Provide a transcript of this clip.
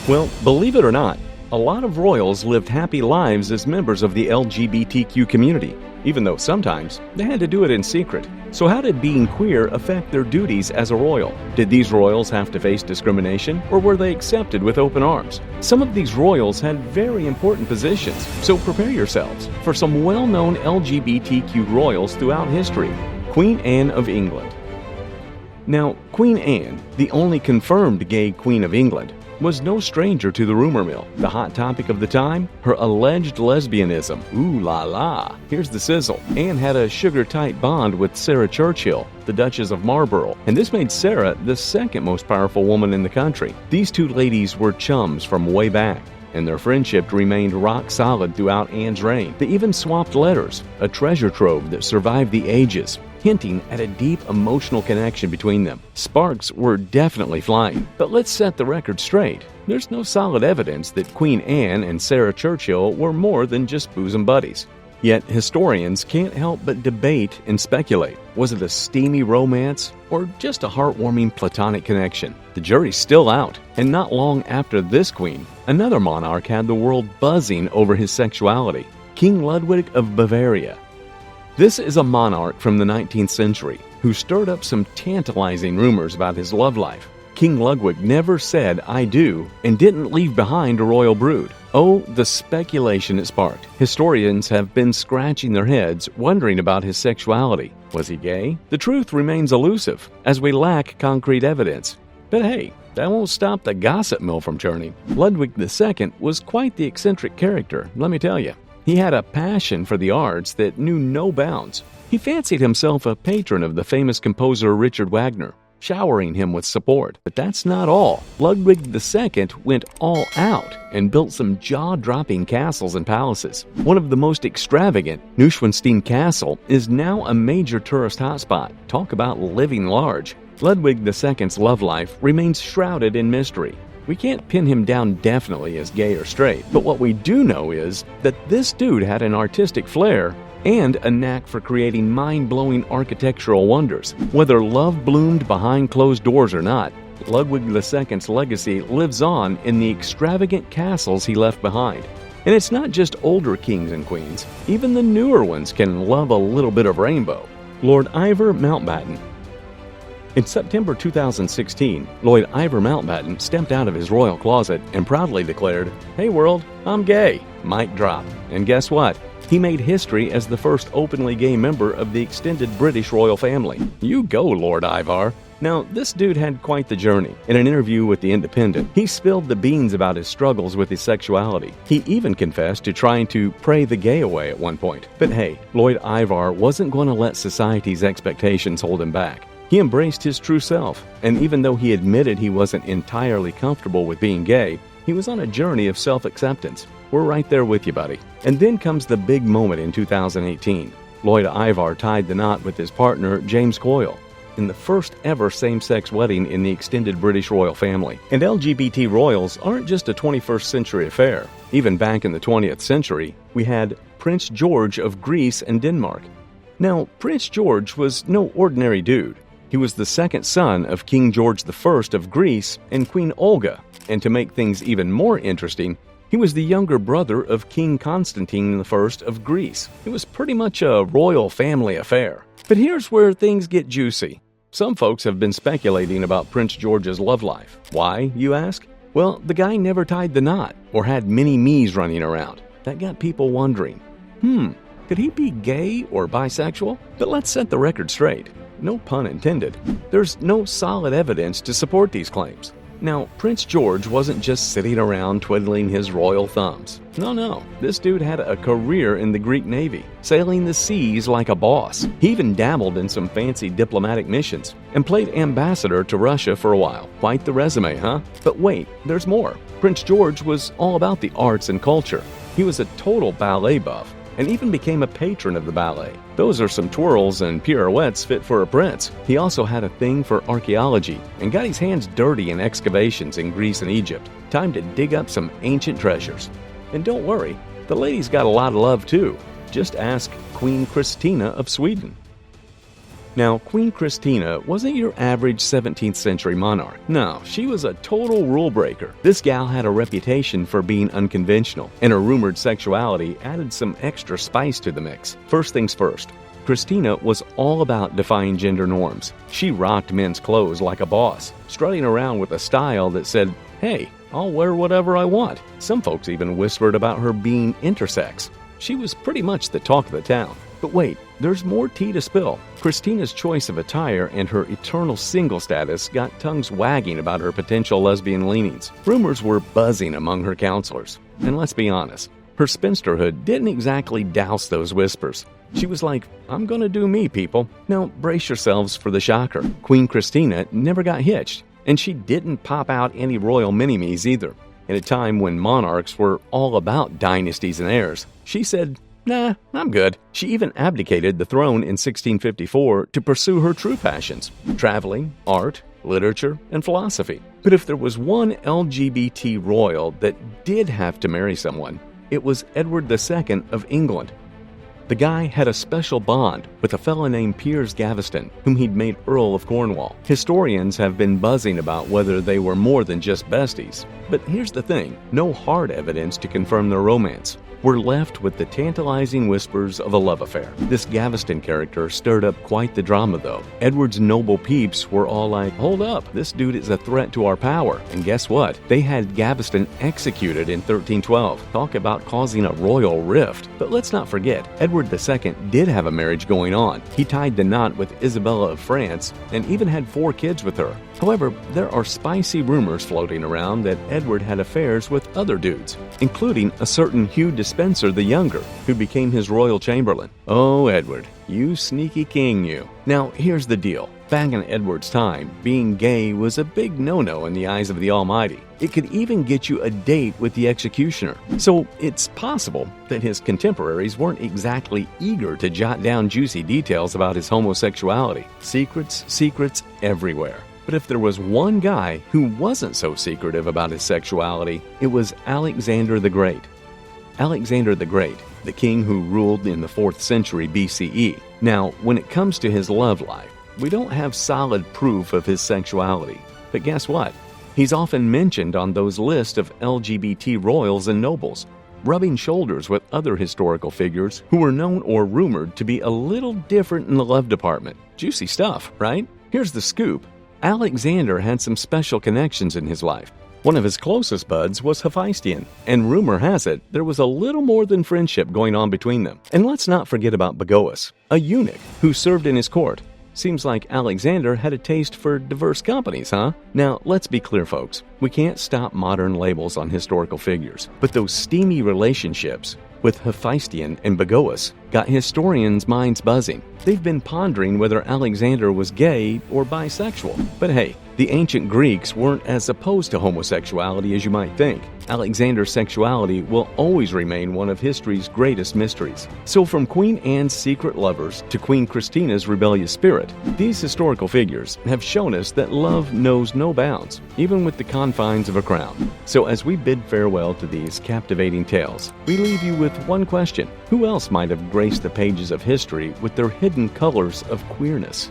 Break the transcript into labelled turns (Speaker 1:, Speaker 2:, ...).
Speaker 1: Well, believe it or not, a lot of royals lived happy lives as members of the LGBTQ community, even though sometimes they had to do it in secret. So how did being queer affect their duties as a royal? Did these royals have to face discrimination, or were they accepted with open arms? Some of these royals had very important positions, so prepare yourselves for some well-known LGBTQ royals throughout history. Queen Anne of England. Now, Queen Anne, the only confirmed gay Queen of England, was no stranger to the rumor mill. The hot topic of the time? Her alleged lesbianism. Ooh la la. Here's the sizzle. Anne had a sugar-tight bond with Sarah Churchill, the Duchess of Marlborough, and this made Sarah the second most powerful woman in the country. These two ladies were chums from way back, and their friendship remained rock solid throughout Anne's reign. They even swapped letters, a treasure trove that survived the ages, hinting at a deep emotional connection between them. Sparks were definitely flying, but let's set the record straight. There's no solid evidence that Queen Anne and Sarah Churchill were more than just bosom buddies. Yet historians can't help but debate and speculate. Was it a steamy romance or just a heartwarming platonic connection? The jury's still out, and not long after this queen, another monarch had the world buzzing over his sexuality. King Ludwig of Bavaria. This is a monarch from the 19th century who stirred up some tantalizing rumors about his love life. King Ludwig never said "I do" and didn't leave behind a royal brood. Oh, the speculation it sparked. Historians have been scratching their heads wondering about his sexuality. Was he gay? The truth remains elusive, as we lack concrete evidence. But hey, that won't stop the gossip mill from churning. Ludwig II was quite the eccentric character, let me tell you. He had a passion for the arts that knew no bounds. He fancied himself a patron of the famous composer Richard Wagner, showering him with support. But that's not all. Ludwig II went all out and built some jaw-dropping castles and palaces. One of the most extravagant, Neuschwanstein Castle, is now a major tourist hotspot. Talk about living large. Ludwig II's love life remains shrouded in mystery. We can't pin him down definitely as gay or straight, but what we do know is that this dude had an artistic flair and a knack for creating mind-blowing architectural wonders. Whether love bloomed behind closed doors or not, Ludwig II's legacy lives on in the extravagant castles he left behind. And it's not just older kings and queens, even the newer ones can love a little bit of rainbow. Lord Ivar Mountbatten. In September 2016, Lord Ivar Mountbatten stepped out of his royal closet and proudly declared, "Hey world, I'm gay." Mic drop. And guess what? He made history as the first openly gay member of the extended British royal family. You go, Lord Ivar. Now, this dude had quite the journey. In an interview with The Independent, he spilled the beans about his struggles with his sexuality. He even confessed to trying to pray the gay away at one point. But hey, Lord Ivar wasn't going to let society's expectations hold him back. He embraced his true self, and even though he admitted he wasn't entirely comfortable with being gay, he was on a journey of self-acceptance. We're right there with you, buddy. And then comes the big moment in 2018. Lord Ivar tied the knot with his partner, James Coyle, in the first ever same-sex wedding in the extended British royal family. And LGBT royals aren't just a 21st century affair. Even back in the 20th century, we had Prince George of Greece and Denmark. Now, Prince George was no ordinary dude. He was the second son of King George I of Greece and Queen Olga, and to make things even more interesting, he was the younger brother of King Constantine I of Greece. It was pretty much a royal family affair. But here's where things get juicy. Some folks have been speculating about Prince George's love life. Why, you ask? Well, the guy never tied the knot or had mini-me's running around. That got people wondering, could he be gay or bisexual? But let's set the record straight. No pun intended. There's no solid evidence to support these claims. Now, Prince George wasn't just sitting around twiddling his royal thumbs. No. This dude had a career in the Greek Navy, sailing the seas like a boss. He even dabbled in some fancy diplomatic missions and played ambassador to Russia for a while. Quite the resume, huh? But wait, there's more. Prince George was all about the arts and culture. He was a total ballet buff, and even became a patron of the ballet. Those are some twirls and pirouettes fit for a prince. He also had a thing for archaeology and got his hands dirty in excavations in Greece and Egypt. Time to dig up some ancient treasures. And don't worry, the ladies got a lot of love too. Just ask Queen Christina of Sweden. Now, Queen Christina wasn't your average 17th century monarch. No, she was a total rule breaker. This gal had a reputation for being unconventional, and her rumored sexuality added some extra spice to the mix. First things first, Christina was all about defying gender norms. She rocked men's clothes like a boss, strutting around with a style that said, "Hey, I'll wear whatever I want." Some folks even whispered about her being intersex. She was pretty much the talk of the town. But wait, there's more tea to spill. Christina's choice of attire and her eternal single status got tongues wagging about her potential lesbian leanings. Rumors were buzzing among her counselors. And let's be honest, her spinsterhood didn't exactly douse those whispers. She was like, "I'm gonna do me, people." Now, brace yourselves for the shocker. Queen Christina never got hitched, and she didn't pop out any royal mini-me's either. At a time when monarchs were all about dynasties and heirs, she said, "Nah, I'm good." She even abdicated the throne in 1654 to pursue her true passions: traveling, art, literature, and philosophy. But if there was one LGBT royal that did have to marry someone, it was Edward II of England. The guy had a special bond with a fella named Piers Gaveston, whom he'd made Earl of Cornwall. Historians have been buzzing about whether they were more than just besties. But here's the thing, no hard evidence to confirm their romance. We're left with the tantalizing whispers of a love affair. This Gaveston character stirred up quite the drama, though. Edward's noble peeps were all like, "Hold up, this dude is a threat to our power." And guess what? They had Gaveston executed in 1312. Talk about causing a royal rift. But let's not forget, Edward II did have a marriage going on. He tied the knot with Isabella of France and even had 4 kids with her. However, there are spicy rumors floating around that Edward had affairs with other dudes, including a certain Hugh Despenser the Younger, who became his royal chamberlain. Oh, Edward, you sneaky king, you. Now, here's the deal. Back in Edward's time, being gay was a big no-no in the eyes of the Almighty. It could even get you a date with the executioner. So it's possible that his contemporaries weren't exactly eager to jot down juicy details about his homosexuality. Secrets everywhere. But if there was one guy who wasn't so secretive about his sexuality, it was Alexander the Great. Alexander the Great, the king who ruled in the 4th century BCE. Now, when it comes to his love life, we don't have solid proof of his sexuality. But guess what? He's often mentioned on those lists of LGBT royals and nobles, rubbing shoulders with other historical figures who were known or rumored to be a little different in the love department. Juicy stuff, right? Here's the scoop. Alexander had some special connections in his life. One of his closest buds was Hephaestion, and rumor has it there was a little more than friendship going on between them. And let's not forget about Bagoas, a eunuch who served in his court. Seems like Alexander had a taste for diverse companies, huh? Now, let's be clear, folks. We can't stop modern labels on historical figures, but those steamy relationships with Hephaestion and Bagoas got historians' minds buzzing. They've been pondering whether Alexander was gay or bisexual. But hey, the ancient Greeks weren't as opposed to homosexuality as you might think. Alexander's sexuality will always remain one of history's greatest mysteries. So from Queen Anne's secret lovers to Queen Christina's rebellious spirit, these historical figures have shown us that love knows no bounds, even with the confines of a crown. So as we bid farewell to these captivating tales, we leave you with one question. Who else might have graced the pages of history with their hidden colors of queerness?